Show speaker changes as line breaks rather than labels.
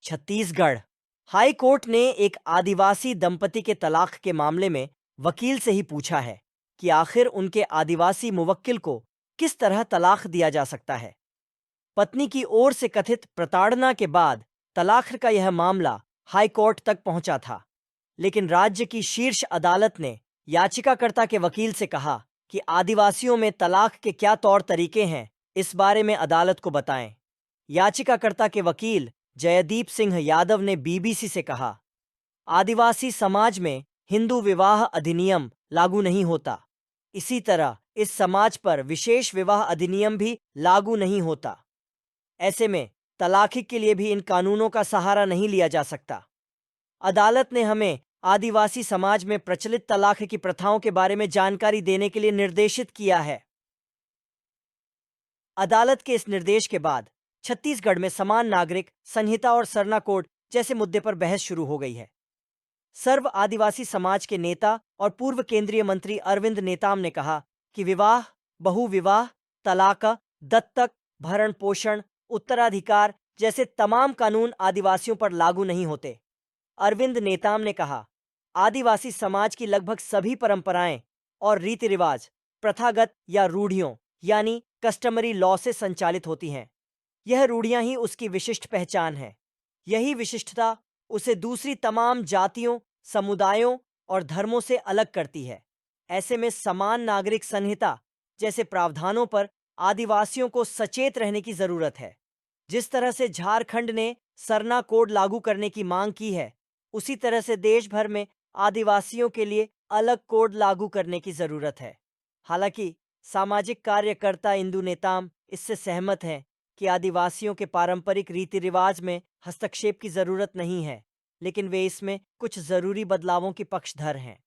Chhattisgarh high court ने एक आदिवासी दंपति के तलाक के मामले में वकील से ही पूछा है कि आखिर उनके आदिवासी मुवक्किल को किस तरह तलाक दिया जा सकता है। पत्नी की ओर से कथित प्रताड़ना के बाद तलाक का यह मामला हाई कोर्ट तक पहुंचा था, लेकिन राज्य की शीर्ष अदालत ने याचिकाकर्ता के वकील से कहा कि आदिवासियों में तलाक के क्या तौर तरीके हैं, इस बारे में अदालत को बताएं। याचिकाकर्ता के वकील जयदीप सिंह यादव ने बीबीसी से कहा, आदिवासी समाज में हिंदू विवाह अधिनियम लागू नहीं होता। इसी तरह इस समाज पर विशेष विवाह अधिनियम भी लागू नहीं होता। ऐसे में तलाक के लिए भी इन कानूनों का सहारा नहीं लिया जा सकता। अदालत ने हमें आदिवासी समाज में प्रचलित तलाक की प्रथाओं के बारे में जानकारी देने के लिए निर्देशित किया है। अदालत के इस निर्देश के बाद छत्तीसगढ़ में समान नागरिक संहिता और सरना कोड जैसे मुद्दे पर बहस शुरू हो गई है। सर्व आदिवासी समाज के नेता और पूर्व केंद्रीय मंत्री अरविंद नेताम ने कहा कि विवाह, बहुविवाह, तलाक, दत्तक, भरण पोषण, उत्तराधिकार जैसे तमाम कानून आदिवासियों पर लागू नहीं होते। अरविंद नेताम ने कहा, आदिवासी समाज की लगभग सभी परंपराएं और रीति रिवाज प्रथागत या रूढ़ियों यानी कस्टमरी लॉ से संचालित होती हैं। यह रूढ़ियां ही उसकी विशिष्ट पहचान है। यही विशिष्टता उसे दूसरी तमाम जातियों, समुदायों और धर्मों से अलग करती है। ऐसे में समान नागरिक संहिता जैसे प्रावधानों पर आदिवासियों को सचेत रहने की जरूरत है। जिस तरह से झारखंड ने सरना कोड लागू करने की मांग की है, उसी तरह से देश भर में आदिवासियों के लिए अलग कोड लागू करने की जरूरत है। हालांकि सामाजिक कार्यकर्ता इंदु नेताम इससे सहमत हैं कि आदिवासियों के पारंपरिक रीति रिवाज में हस्तक्षेप की जरूरत नहीं है, लेकिन वे इसमें कुछ जरूरी बदलावों की पक्षधर हैं।